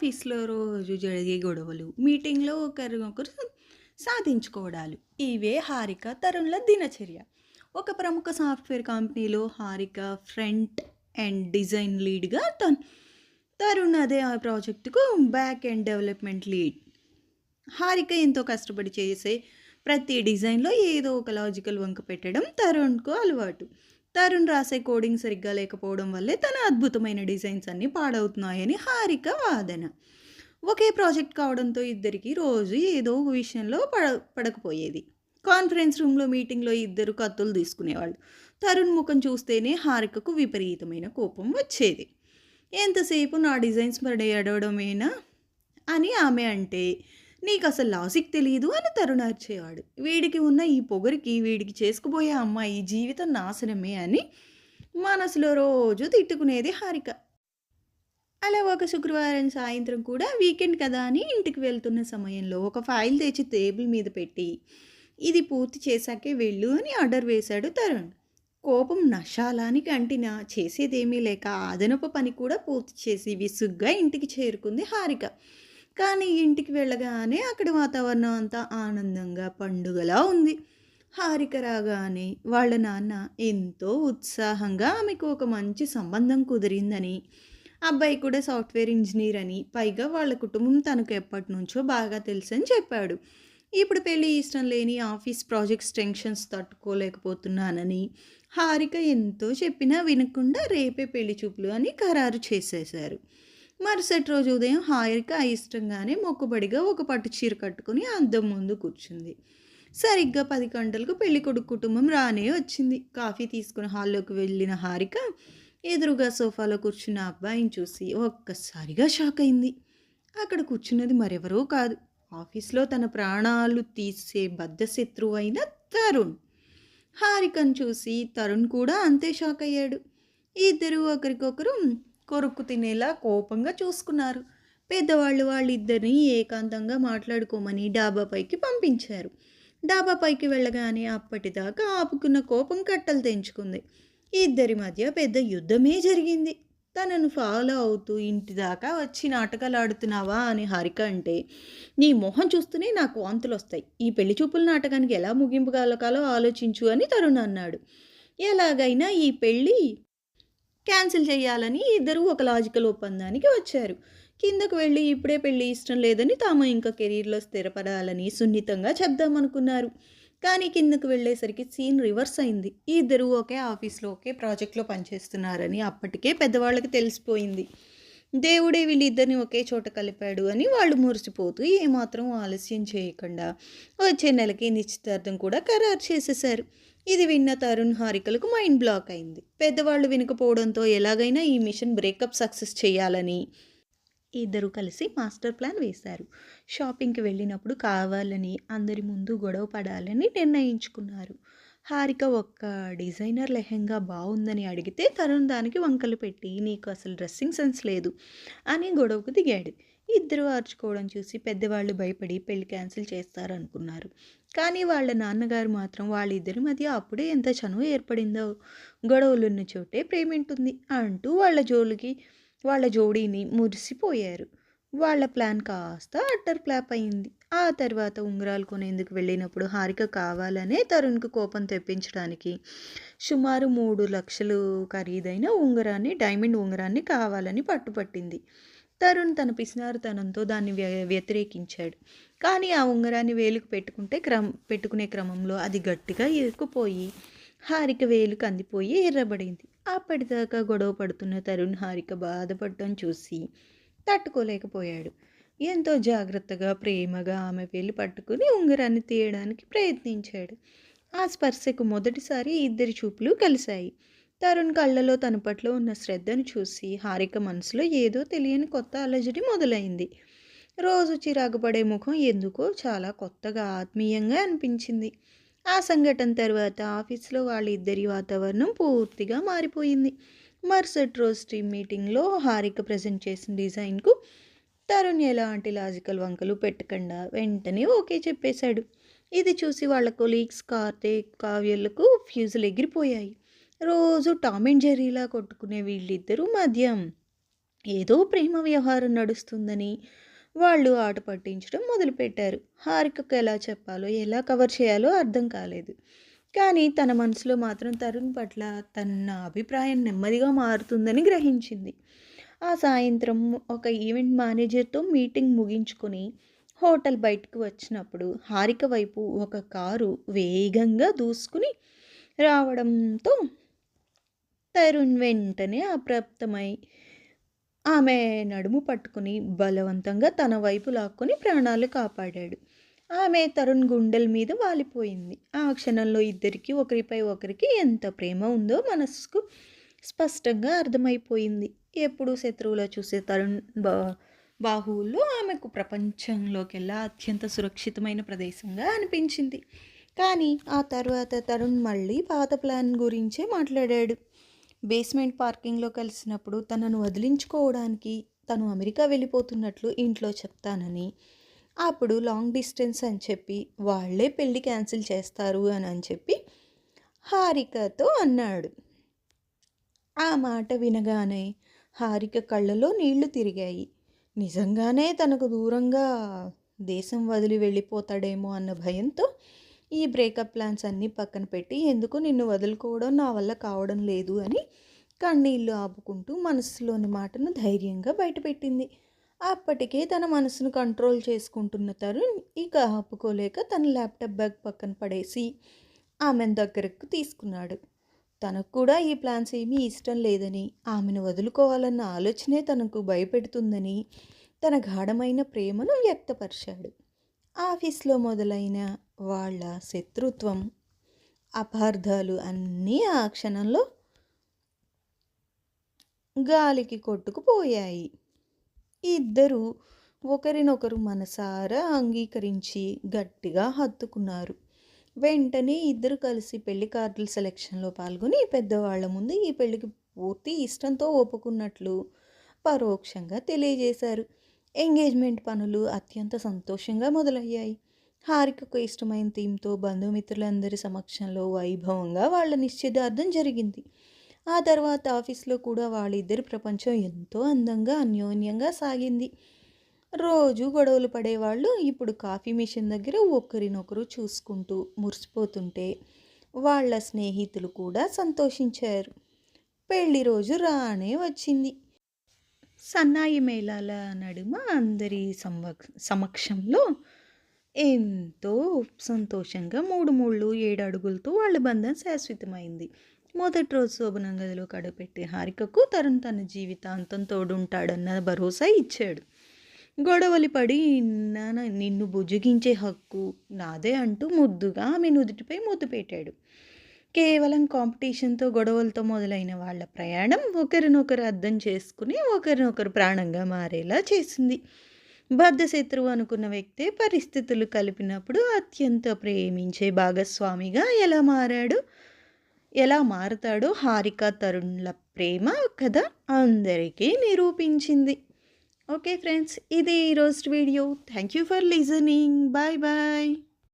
ఆఫీస్‌లో రోజు జరిగే గొడవలు, మీటింగ్‌లో ఒకరినొకరు సాధించుకోవడాలు. ఇవే హారిక, తరుణ్‌ల దినచర్య. ఒక ప్రముఖ సాఫ్ట్‌వేర్ కంపెనీలో హారిక ఫ్రంట్ ఎండ్ డిజైన్ లీడ్‌గా, తరుణ్ అదే ఆ ప్రాజెక్ట్‌కు back end development lead. Harika ఎంతో కష్టపడి చేసే ప్రతి డిజైన్‌లో ఏదో ఒక లాజికల్ వంక పెట్టడం తరుణ్‌కు అలవాటు. తరుణ్ రాసే కోడింగ్ సరిగ్గా లేకపోవడం వల్లే తన అద్భుతమైన డిజైన్స్ అన్నీ పాడవుతున్నాయని హారిక వాదన. ఒకే ప్రాజెక్ట్ కావడంతో ఇద్దరికీ రోజు ఏదో ఒక విషయంలో పడకపోయేది. కాన్ఫరెన్స్ రూమ్‌లో మీటింగ్‌లో ఇద్దరు కత్తులు తీసుకునేవాళ్ళు. తరుణ్ ముఖం చూస్తేనే హారికకు విపరీతమైన కోపం వచ్చేది. ఎంతసేపు నా డిజైన్స్ మరి ఎడవడమేనా అని ఆమె అంటే, నీకసలు లాజిక్ తెలీదు అని తరుణ్ అరిచేవాడు. వీడికి ఉన్న ఈ పొగరికి వీడికి చేసుకుపోయే అమ్మాయి జీవితం నాశనమే అని మనసులో రోజు తిట్టుకునేది హారిక. అలా ఒక శుక్రవారం సాయంత్రం కూడా వీకెండ్ కదా అని ఇంటికి వెళ్తున్న సమయంలో ఒక ఫైల్ తెచ్చి టేబుల్ మీద పెట్టి, ఇది పూర్తి చేశాకే వెళ్ళు అని ఆర్డర్ వేశాడు తరుణ్. కోపం నషాలానికి అంటినా చేసేదేమీ లేక అదనపు పని కూడా పూర్తి చేసి విసుగ్గా ఇంటికి చేరుకుంది హారిక. కానీ ఇంటికి వెళ్ళగానే అక్కడి వాతావరణం అంతా ఆనందంగా పండుగలా ఉంది. హారిక రాగానే వాళ్ళ నాన్న ఎంతో ఉత్సాహంగా ఆమెకు ఒక మంచి సంబంధం కుదిరిందని, అబ్బాయి కూడా సాఫ్ట్వేర్ ఇంజనీర్ అని, పైగా వాళ్ళ కుటుంబం తనకు ఎప్పటినుంచో బాగా తెలుసని చెప్పాడు. ఇప్పుడు పెళ్ళి ఇష్టం లేని ఆఫీస్ ప్రాజెక్ట్స్ టెన్షన్స్ తట్టుకోలేకపోతున్నానని హారిక ఎంతో చెప్పినా వినకుండా రేపే పెళ్లి చూపులు అని ఖరారు చేసేశారు. మరుసటి రోజు ఉదయం హారిక ఇష్టంగానే మొక్కుబడిగా ఒక పట్టు చీర కట్టుకుని అద్దం ముందు కూర్చుంది. సరిగ్గా 10 గంటలకు పెళ్ళికొడుకు కుటుంబం రానే వచ్చింది. కాఫీ తీసుకుని హాల్లోకి వెళ్ళిన హారిక ఎదురుగా సోఫాలో కూర్చున్న అబ్బాయిని చూసి ఒక్కసారిగా షాక్ అయింది. అక్కడ కూర్చున్నది మరెవరో కాదు, ఆఫీస్లో తన ప్రాణాలు తీసే బద్ధశత్రువు అయిన తరుణ్. హారికను చూసి తరుణ్ కూడా అంతే షాక్ అయ్యాడు. ఇద్దరూ ఒకరికొకరు కొరుక్కు తినేలా కోపంగా చూసుకున్నారు. పెద్దవాళ్ళు వాళ్ళిద్దరినీ ఏకాంతంగా మాట్లాడుకోమని డాబా పైకి పంపించారు. డాబా పైకి వెళ్ళగానే అప్పటిదాకా ఆపుకున్న కోపం కట్టలు తెంచుకుంది. ఇద్దరి మధ్య పెద్ద యుద్ధమే జరిగింది. తనను ఫాలో అవుతూ ఇంటి దాకా వచ్చి నాటకాలు ఆడుతున్నావా అని హారిక అంటే, నీ మొహం చూస్తూనే నాకు వాంతులు వస్తాయి, ఈ పెళ్లి చూపుల నాటకానికి ఎలా ముగింపు కలకాలో ఆలోచించు అని తరుణ్ అన్నాడు. ఎలాగైనా ఈ పెళ్ళి క్యాన్సిల్ చేయాలని ఇద్దరూ ఒక లాజికల్ ఒప్పందానికి వచ్చారు. కిందకు వెళ్ళి ఇప్పుడే పెళ్ళి ఇష్టం లేదని, తాము ఇంకా కెరీర్లో స్థిరపడాలని సున్నితంగా చెప్దామనుకున్నారు. కానీ కిందకు వెళ్ళేసరికి సీన్ రివర్స్ అయింది. ఇద్దరూ ఒకే ఆఫీస్లో ఒకే ప్రాజెక్ట్లో పనిచేస్తున్నారని అప్పటికే పెద్దవాళ్ళకి తెలిసిపోయింది. దేవుడే వీళ్ళిద్దరిని ఒకే చోట కలిపాడు అని వాళ్ళు మురిసిపోతూ ఏమాత్రం ఆలస్యం చేయకుండా వచ్చే నెలకి నిశ్చితార్థం కూడా ఖరారు చేసేశారు. ఇది విన్న తరుణ్ హారికలకు మైండ్ బ్లాక్ అయింది. పెద్దవాళ్ళు వినకపోవడంతో ఎలాగైనా ఈ మిషన్ బ్రేకప్ సక్సెస్ చేయాలని ఇద్దరు కలిసి మాస్టర్ ప్లాన్ వేశారు. షాపింగ్కి వెళ్ళినప్పుడు కావాలని అందరి ముందు గొడవ పడాలని నిర్ణయించుకున్నారు. హారిక ఒక్క డిజైనర్ లెహెంగా బాగుందని అడిగితే తరుణ్ దానికి వంకలు పెట్టి, నీకు అసలు డ్రెస్సింగ్ సెన్స్ లేదు అని గొడవకు దిగాడు. ఇద్దరు ఆర్చుకోవడం చూసి పెద్దవాళ్ళు భయపడి పెళ్లి క్యాన్సిల్ చేస్తారనుకున్నారు. కానీ వాళ్ళ నాన్నగారు మాత్రం వాళ్ళిద్దరి మధ్య అప్పుడే ఎంత చనువు ఏర్పడిందో, గొడవలున్న చోటే ప్రేమేంటుంది అంటూ వాళ్ళ జోడీని మురిసిపోయారు. వాళ్ళ ప్లాన్ కాస్త అట్టర్ ఫ్లాప్ అయింది. ఆ తర్వాత ఉంగరాలు కొనేందుకు వెళ్ళినప్పుడు హారిక కావాలనే తరుణ్కు కోపం తెప్పించడానికి సుమారు 3,00,000 ఖరీదైన ఉంగరాన్ని, డైమండ్ ఉంగరాన్ని కావాలని పట్టుపట్టింది. తరుణ్ తన పిసినారుతనంతో దాన్ని వ్యతిరేకించాడు. కానీ ఆ ఉంగరాన్ని వేలుకు పెట్టుకునే క్రమంలో అది గట్టిగా ఇరుక్కుపోయి హారిక వేలు కందిపోయి ఎర్రబడింది. అప్పటిదాకా గొడవ పడుతున్న తరుణ్ హారిక బాధపడటం చూసి తట్టుకోలేకపోయాడు. ఎంతో జాగ్రత్తగా ప్రేమగా ఆమె వేలు పట్టుకుని ఉంగరాన్ని తీయడానికి ప్రయత్నించాడు. ఆ స్పర్శకు మొదటిసారి ఇద్దరి చూపులు కలిశాయి. తరుణ్ కళ్ళలో తన పట్ల ఉన్న శ్రద్ధను చూసి హారిక మనసులో ఏదో తెలియని కొత్త అలజడి మొదలైంది. రోజు చిరాకు పడే ముఖం ఎందుకో చాలా కొత్తగా ఆత్మీయంగా అనిపించింది. ఆ సంఘటన తర్వాత ఆఫీస్లో వాళ్ళిద్దరి వాతావరణం పూర్తిగా మారిపోయింది. మరుసటి రోజు టీమ్ మీటింగ్లో హారిక ప్రజెంట్ చేసిన డిజైన్కు తరుణ్ ఎలాంటి లాజికల్ వంకలు పెట్టకుండా వెంటనే ఓకే చెప్పేశాడు. ఇది చూసి వాళ్ళ కొలీగ్స్ కార్తీక్, కావ్యలకు ఫ్యూజులు ఎగిరిపోయాయి. రోజు టామ్ అండ్ జెర్రీలా కొట్టుకునే వీళ్ళిద్దరూ మధ్య ఏదో ప్రేమ వ్యవహారం నడుస్తుందని వాళ్ళు ఆట పట్టించడం మొదలుపెట్టారు. హారికకు ఎలా చెప్పాలో, ఎలా కవర్ చేయాలో అర్థం కాలేదు. కానీ తన మనసులో మాత్రం తరుణ్ పట్ల తన అభిప్రాయం నెమ్మదిగా మారుతుందని గ్రహించింది. ఆ సాయంత్రం ఒక ఈవెంట్ మేనేజర్తో మీటింగ్ ముగించుకొని హోటల్ బయటకు వచ్చినప్పుడు హారిక వైపు ఒక కారు వేగంగా దూసుకుని రావడంతో తరుణ్ వెంటనే అప్రమత్తమై ఆమె నడుము పట్టుకుని బలవంతంగా తన వైపు లాక్కొని ప్రాణాలు కాపాడాడు. ఆమె తరుణ్ గుండెల మీద వాలిపోయింది. ఆ క్షణంలో ఇద్దరికీ ఒకరిపై ఒకరికి ఎంత ప్రేమ ఉందో మనసుకు స్పష్టంగా అర్థమైపోయింది. ఎప్పుడూ శత్రువులా చూసే తరుణ్ బాహువుల్లో ఆమెకు ప్రపంచంలోకెల్లా అత్యంత సురక్షితమైన ప్రదేశంగా అనిపించింది. కానీ ఆ తర్వాత తరుణ్ మళ్ళీ పాత ప్లాన్ గురించే మాట్లాడాడు. బేస్మెంట్ పార్కింగ్లో కలిసినప్పుడు తనను వదిలించుకోవడానికి తను అమెరికా వెళ్ళిపోతున్నట్లు ఇంట్లో చెప్తానని, అప్పుడు లాంగ్ డిస్టెన్స్ అని చెప్పి వాళ్ళే పెళ్ళి క్యాన్సిల్ చేస్తారు అని చెప్పి హారికతో అన్నాడు. ఆ మాట వినగానే హారిక కళ్ళలో నీళ్లు తిరిగాయి. నిజంగానే తనకు దూరంగా దేశం వదిలి వెళ్ళిపోతాడేమో అన్న భయంతో ఈ బ్రేకప్ ప్లాన్స్ అన్నీ పక్కన పెట్టి ఎందుకు నిన్ను వదులుకోవడం నా వల్ల కావడం లేదు అని కన్నీళ్లు ఆపుకుంటూ మనసులోని మాటను ధైర్యంగా బయటపెట్టింది. అప్పటికే తన మనసును కంట్రోల్ చేసుకుంటున్న తరుణ్ ఇక ఆపుకోలేక తన ల్యాప్టాప్ బ్యాగ్ పక్కన పడేసి ఆమెను దగ్గరకు తీసుకున్నాడు. తనకు కూడా ఈ ప్లాన్స్ ఏమీ ఇష్టం లేదని, ఆమెను వదులుకోవాలన్న ఆలోచనే తనకు భయపెడుతుందని తన గాఢమైన ప్రేమను వ్యక్తపరిచాడు. ఆఫీస్లో మొదలైన వాళ్ళ శత్రుత్వం, అపార్థాలు అన్నీ ఆ క్షణంలో గాలికి కొట్టుకుపోయాయి. ఇద్దరూ ఒకరినొకరు మనసారా అంగీకరించి గట్టిగా హత్తుకున్నారు. వెంటనే ఇద్దరు కలిసి పెళ్లి కార్డుల సెలక్షన్లో పాల్గొని పెద్దవాళ్ల ముందు ఈ పెళ్లికి పూర్తి ఇష్టంతో ఒప్పుకున్నట్లు పరోక్షంగా తెలియజేశారు. ఎంగేజ్మెంట్ పనులు అత్యంత సంతోషంగా మొదలయ్యాయి. హారికకు ఇష్టమైన థీమ్తో బంధుమిత్రులందరి సమక్షంలో వైభవంగా వాళ్ళ నిశ్చితార్థం జరిగింది. ఆ తర్వాత ఆఫీస్లో కూడా వాళ్ళిద్దరి ప్రపంచం ఎంతో అందంగా అన్యోన్యంగా సాగింది. రోజు గొడవలు పడేవాళ్ళు ఇప్పుడు కాఫీ మిషన్ దగ్గర ఒకరినొకరు చూసుకుంటూ మురిసిపోతుంటే వాళ్ళ స్నేహితులు కూడా సంతోషించారు. పెళ్లి రోజు రానే వచ్చింది. సన్నాయి మేళాల నడుమ అందరి సమక్షంలో ఎంతో సంతోషంగా 3 ముళ్ళు 7 అడుగులతో వాళ్ళ బంధం శాశ్వతమైంది. మొదటి రోజు శోభనం గదిలో కడుపెట్టే హారికకు తరుణ్ తన జీవితాంతం తోడుంటాడన్న భరోసా ఇచ్చాడు. గొడవలు పడి నిన్ను బుజ్జగించే హక్కు నాదే అంటూ ముద్దుగా ఆమె నుదుటిపై ముద్దు పెట్టాడు. కేవలం కాంపిటీషన్తో గొడవలతో మొదలైన వాళ్ళ ప్రయాణం ఒకరినొకరు అర్థం చేసుకుని ఒకరినొకరు ప్రాణంగా మారేలా చేసింది. బద్ధశత్రువు అనుకున్న వ్యక్తే పరిస్థితులు కలిపినప్పుడు అత్యంత ప్రేమించే భాగస్వామిగా ఎలా మారతాడో హారిక తరుణ్ల ప్రేమ కథ అందరికీ నిరూపించింది. ఓకే ఫ్రెండ్స్, ఇది ఈరోజు video. Thank you for listening. Bye bye.